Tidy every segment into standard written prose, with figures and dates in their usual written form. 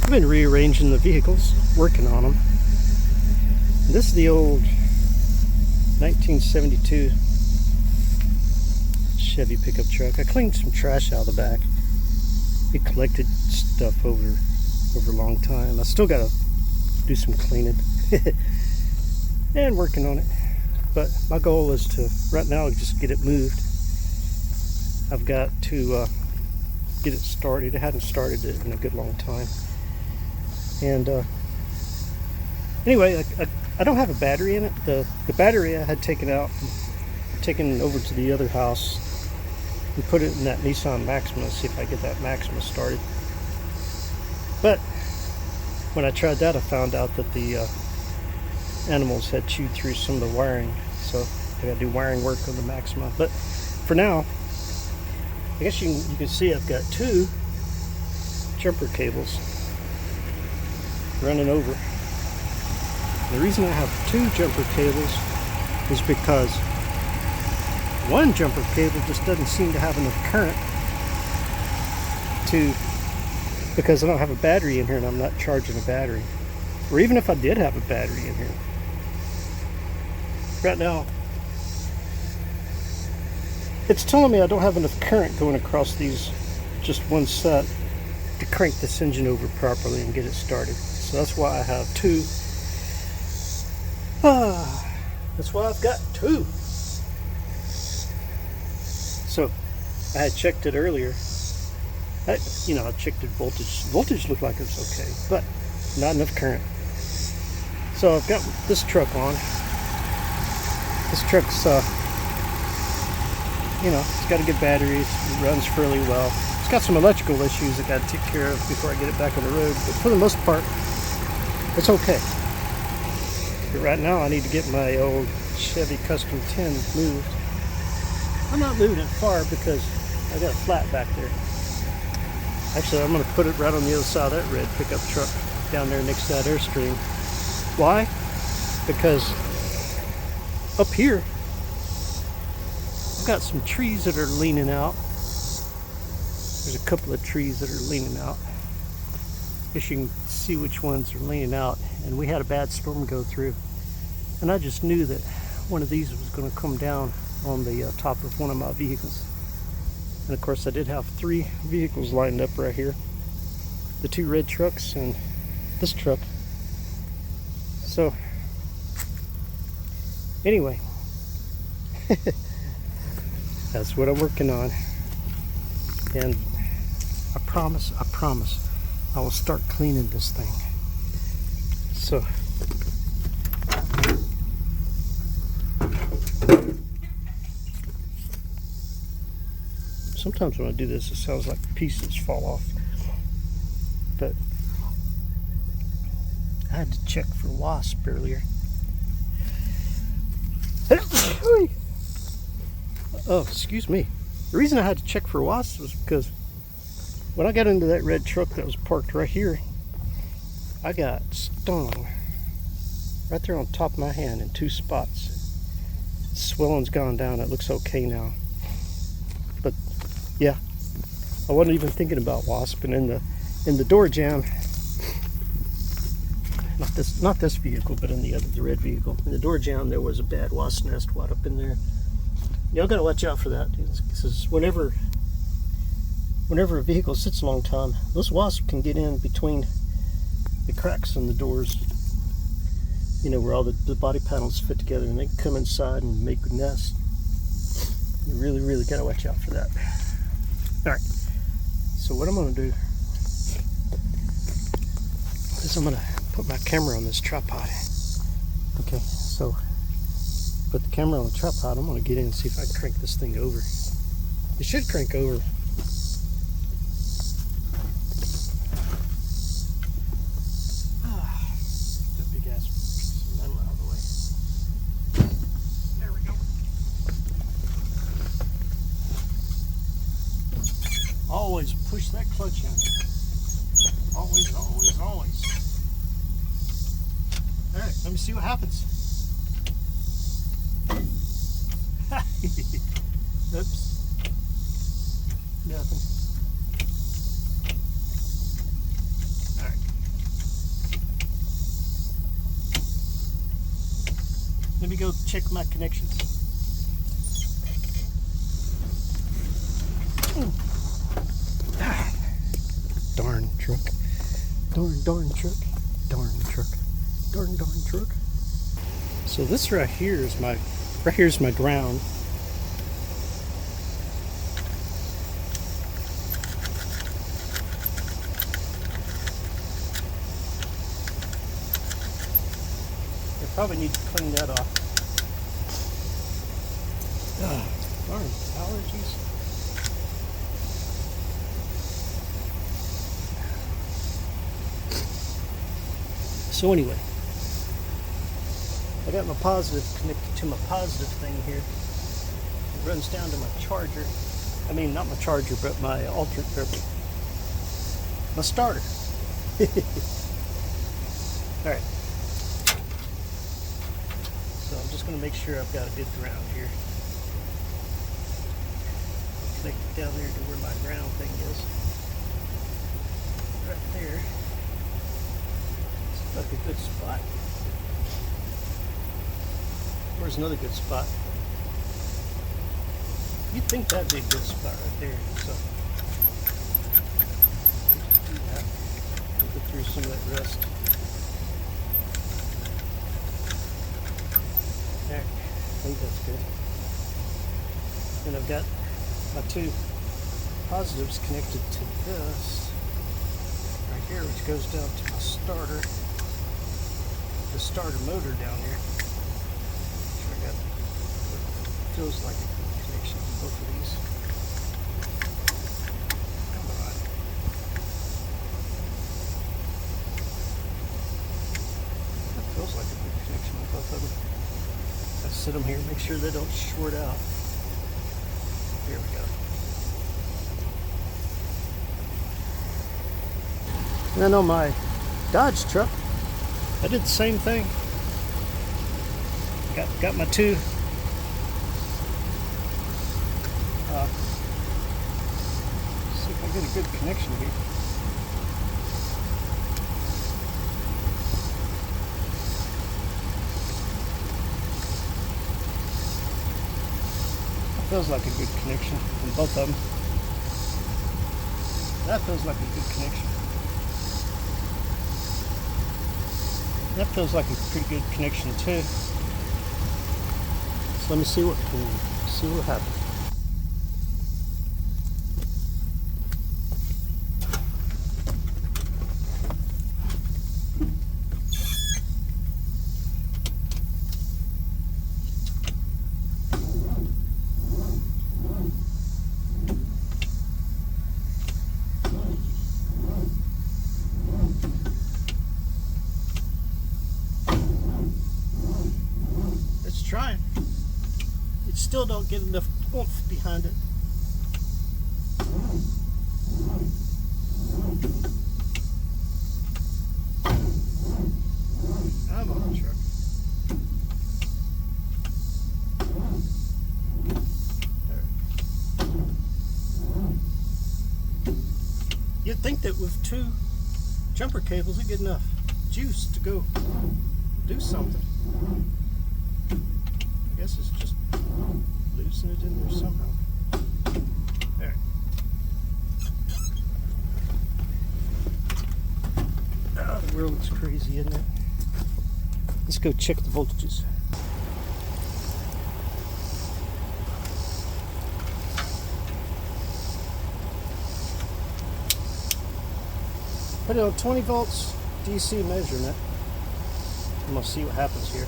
I've been rearranging the vehicles, working on them. This is the old 1972 Chevy pickup truck. I cleaned some trash out of the back. It collected stuff over a long time. I still gotta do some cleaning and working on it. But my goal is to, right now, just get it moved. I've got to get it started. I hadn't started it in a good long time. And anyway, I don't have a battery in it. The battery I had taken out, taken over to the other house, and put it in that Nissan Maxima. See if I get that Maxima started. But when I tried that, I found out that the animals had chewed through some of the wiring, so I got to do wiring work on the Maxima. But for now, I guess you can see I've got two jumper cables running over. The reason I have two jumper cables is because one jumper cable just doesn't seem to have enough current because I don't have a battery in here and I'm not charging a battery. Or even if I did have a battery in here. Right now, it's telling me I don't have enough current going across these, just one set, to crank this engine over properly and get it started. So that's why I have two. That's why I've got two. So I had checked it earlier. I checked it voltage. Voltage looked like it was okay, but not enough current. So I've got this truck on. This truck's, it's got a good battery. It runs fairly well. It's got some electrical issues I got to take care of before I get it back on the road, but for the most part, it's okay. But right now, I need to get my old Chevy Custom 10 moved. I'm not moving it far because I got a flat back there. Actually, I'm going to put it right on the other side of that red pickup truck down there next to that Airstream. Why? Because up here, I've got some trees that are leaning out. There's a couple of trees that are leaning out. I guess you can see which ones are leaning out. And we had a bad storm go through. And I just knew that one of these was going to come down on the top of one of my vehicles. And of course I did have three vehicles lined up right here. The two red trucks and this truck. So anyway, that's what I'm working on. And I promise, I will start cleaning this thing. So sometimes when I do this, it sounds like pieces fall off. But I had to check for Wasp earlier. Oh, excuse me. The reason I had to check for Wasp was because when I got into that red truck that was parked right here, I got stung right there on top of my hand in two spots. Swelling's gone down. It looks okay now. But yeah, I wasn't even thinking about Wasp. And in the door jamb, not this vehicle, but in the red vehicle, in the door jamb, there was a bad wasp nest right up in there. Y'all gotta watch out for that, because whenever a vehicle sits a long time, those wasps can get in between the cracks in the doors, where all the body panels fit together, and they can come inside and make a nest. You really, really gotta watch out for that. Alright, so what I'm gonna do is I'm gonna put my camera on this tripod. Okay, so put the camera on the tripod. I'm gonna get in and see if I can crank this thing over. It should crank over. That big ass piece of metal out of the way. There we go. Always push that clutch in. Always, always, always. Alright, let me see what happens. Oops. Nothing. Alright. Let me go check my connection. Darn truck. Darn truck. Darn truck. Darn truck. So this right here is my ground. I probably need to clean that off. Darn allergies. So anyway, I got my positive connected to my positive thing here. It runs down to my charger. I mean, not my charger, but my my starter. All right. So I'm just going to make sure I've got a good ground here. Connect it down there to where my ground thing is. Right there. It's like a good spot. Where's another good spot? You'd think that'd be a good spot right there. So just do that. We'll get through some of that rust. There, I think that's good. And I've got my two positives connected to this right here, which goes down to my starter, the starter motor down here. Sure, I got what feels like a good connection to both of these. Come on. That feels like a good connection with both of them. I set them here, make sure they don't short out. Here we go. And then on my Dodge truck, I did the same thing. Got my two see if I get a good connection here. That feels like a good connection on both of them. That feels like a good connection. That feels like a pretty good connection too. So let me see what happens. Trying. It still don't get enough oomph behind it. I'm on the truck. You'd think that with two jumper cables it'd get enough juice to go do something. I guess it's just loosen it in there somehow. There. Oh, the world looks crazy, isn't it? Let's go check the voltages. Put it on 20 volts DC measurement. I'm going to see what happens here.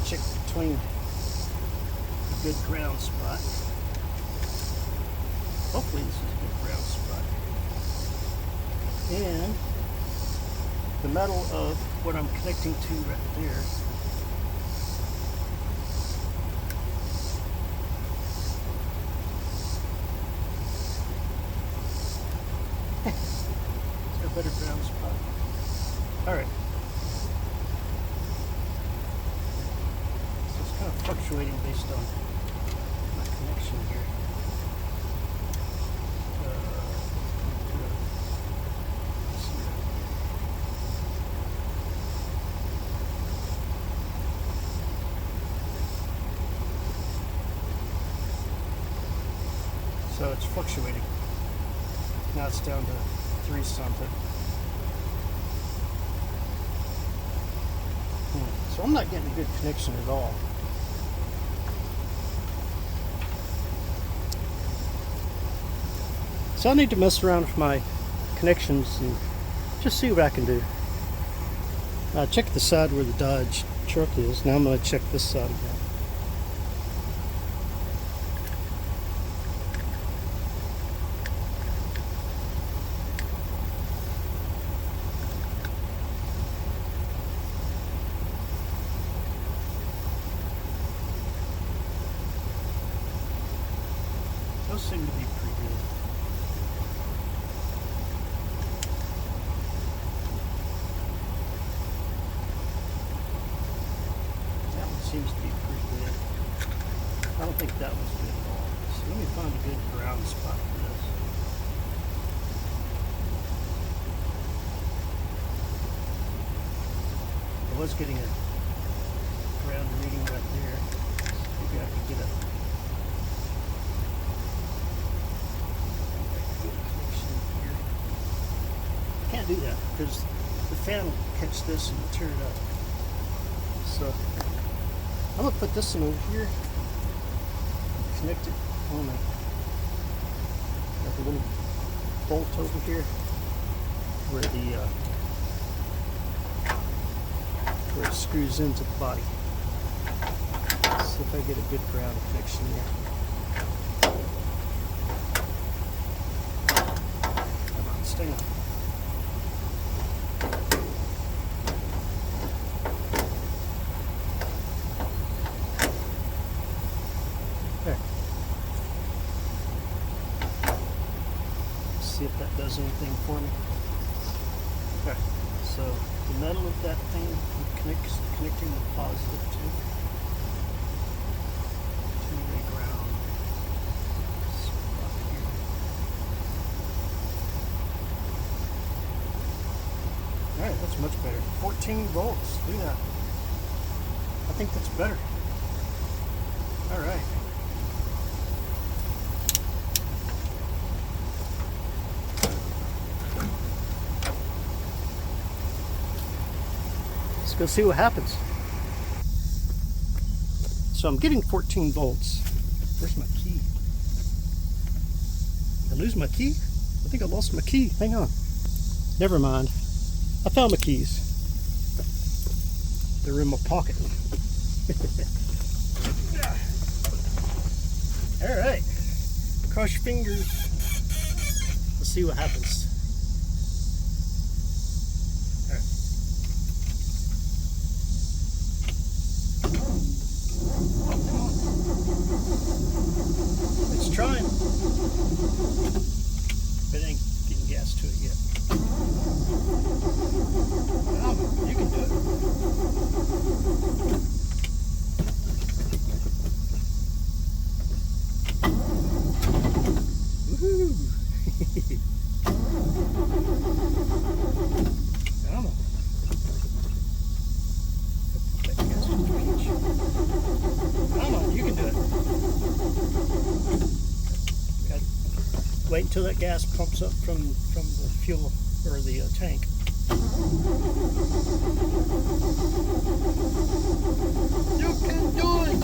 Check between a good ground spot. Hopefully this is a good ground spot. And the metal of what I'm connecting to right there. Is there a better ground spot? Alright. Fluctuating based on my connection here. it's fluctuating. Now it's down to 3 something. So I'm not getting a good connection at all. So I need to mess around with my connections and just see what I can do. I checked the side where the Dodge truck is. Now I'm going to check this side again. Those seem to be pretty good. That one seems to be pretty good. I don't think that was good at all. So let me find a good ground spot for this. I was getting a ground reading right there. Maybe I could get a can't do that because the fan will catch this and tear it up. So I'm gonna put this one over here, connect it on like a little bolt over here where where it screws into the body. See if I get a good ground connection there. Come on, stay on. There. See if that does anything for me. Okay, so the metal of that thing connecting the positive to the ground spot here. Alright, that's much better. 14 volts, do that. I think that's better. Alright. Let's go see what happens. So I'm getting 14 volts. Where's my key? Did I lose my key? I think I lost my key. Hang on. Never mind. I found my keys. They're in my pocket. Alright. Cross your fingers. Let's see what happens. It's trying, but it ain't getting gas to it yet. Oh, you can do it. Woohoo! Come on. That gas just reach. Come on, you can do it. Wait until that gas pumps up from the fuel or the tank. You can do it!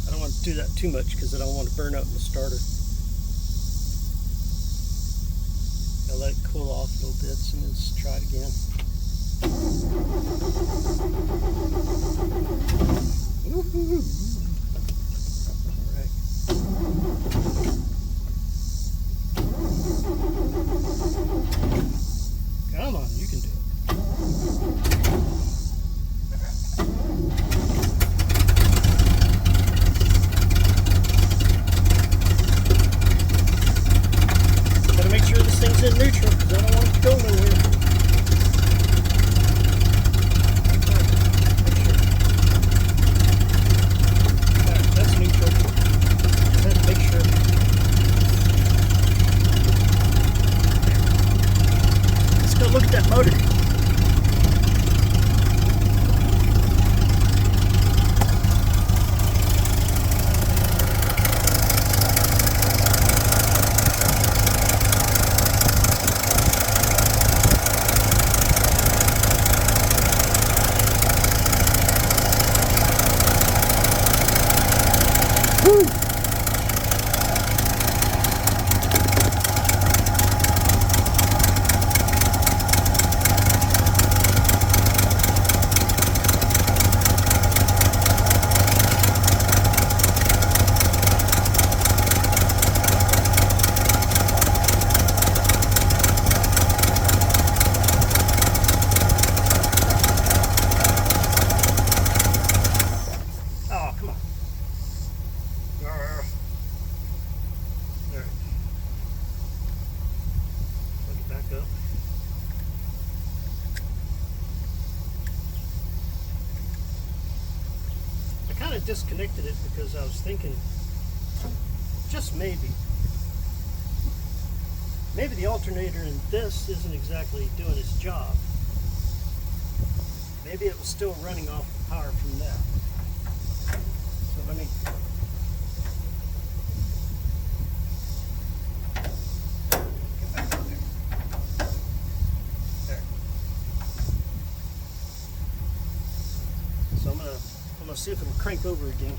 I don't want to do that too much because I don't want to burn up the starter. I'll let it cool off a little bit and let's try it again. Woohoo! Alright. Come on, you can do it. Make sure this thing's in neutral because I don't want it to go nowhere. Alright, that's neutral. Just have to make sure. disconnected it because I was thinking, just maybe the alternator in this isn't exactly doing its job. Maybe it was still running off the power from that. So let me get back in there. There. So I'm gonna see if it'll crank over again.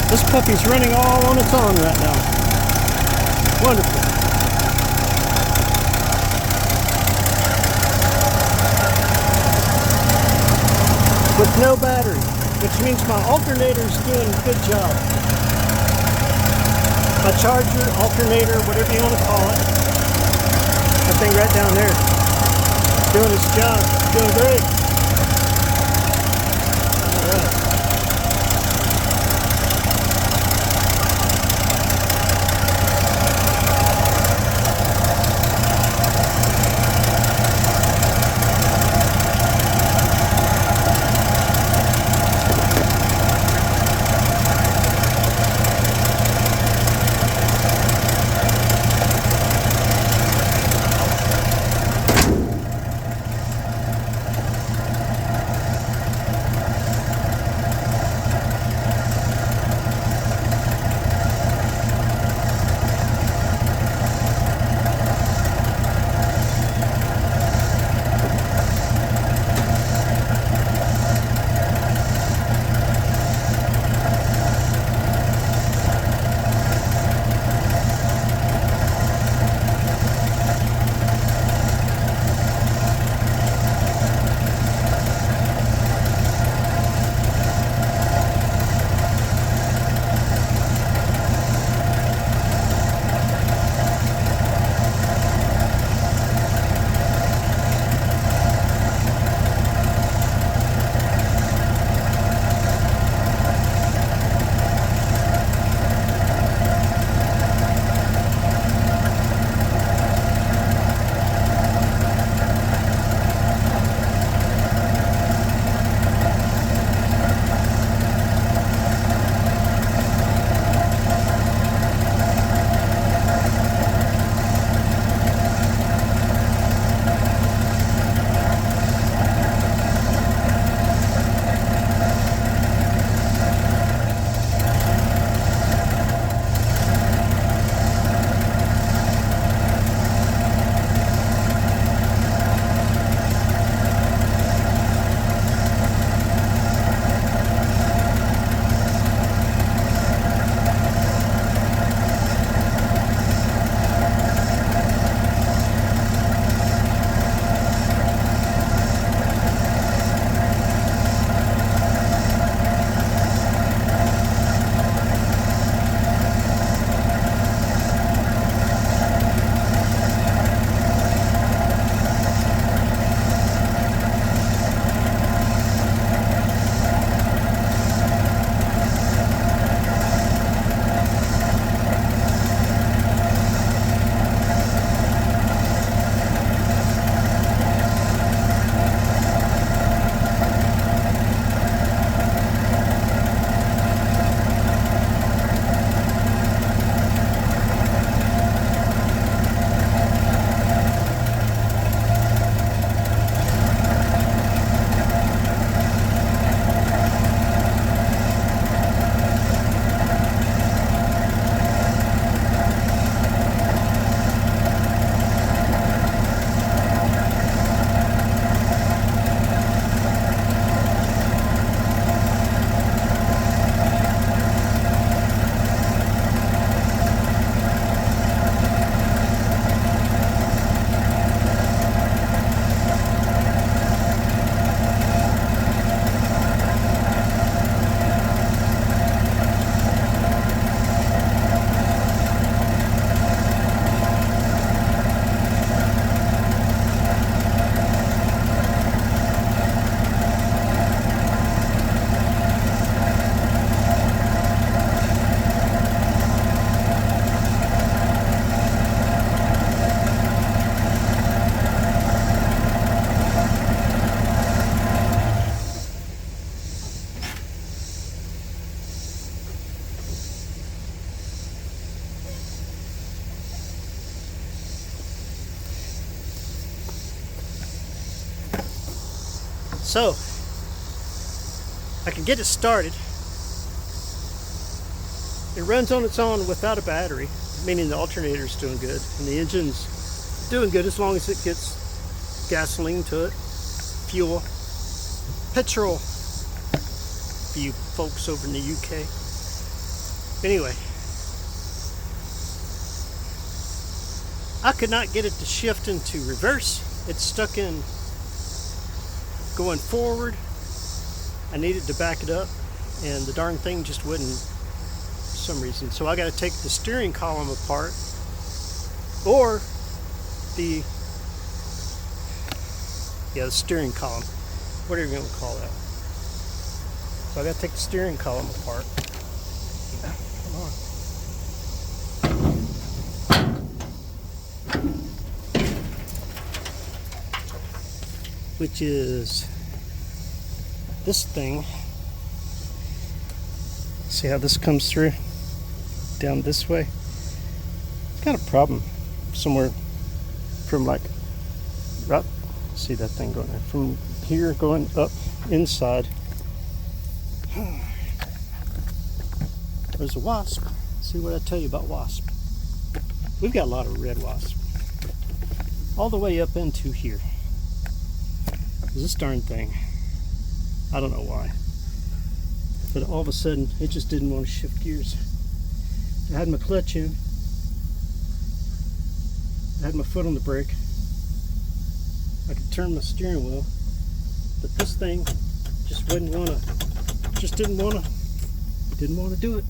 This puppy's running all on its own right now. Wonderful. With no battery, which means my alternator's doing a good job. My charger, alternator, whatever you want to call it. That thing right down there. Doing its job. Doing great. Alright. So I can get it started. It runs on its own without a battery, meaning the alternator's doing good and the engine's doing good as long as it gets gasoline to it, fuel, petrol for you folks over in the UK. Anyway, I could not get it to shift into reverse. It's stuck in going forward. I needed to back it up and the darn thing just wouldn't for some reason. So I got to take the steering column apart, or the steering column, whatever you want to call that. So I got to take the steering column apart. Come on. Which is this thing. See how this comes through down this way? It's got a problem somewhere from like right, see that thing going there, from here going up inside. There's a wasp. See what I tell you about wasp. We've got a lot of red wasp all the way up into here. This darn thing, I don't know why, but all of a sudden it just didn't want to shift gears. I had my clutch in, I had my foot on the brake, I could turn my steering wheel, but this thing just didn't want to do it.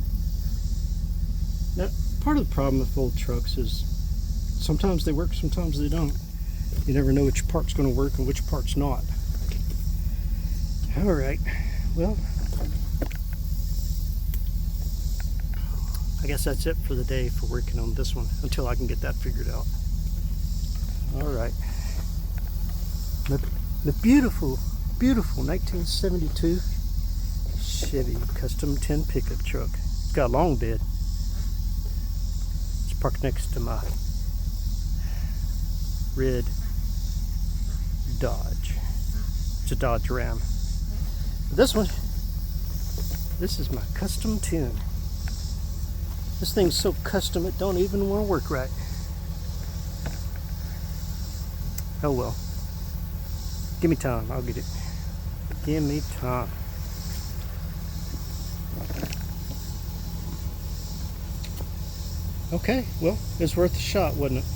Now, part of the problem with old trucks is sometimes they work, sometimes they don't. You never know which part's going to work and which part's not. Alright, well, I guess that's it for the day for working on this one until I can get that figured out. Alright, the beautiful, beautiful 1972 Chevy Custom 10 pickup truck. It's got a long bed. It's parked next to my red Dodge. It's a Dodge Ram. But this one, this is my custom tune. This thing's so custom it don't even want to work right. Oh well. Give me time, I'll get it. Give me time. Okay, well, it was worth a shot, wasn't it?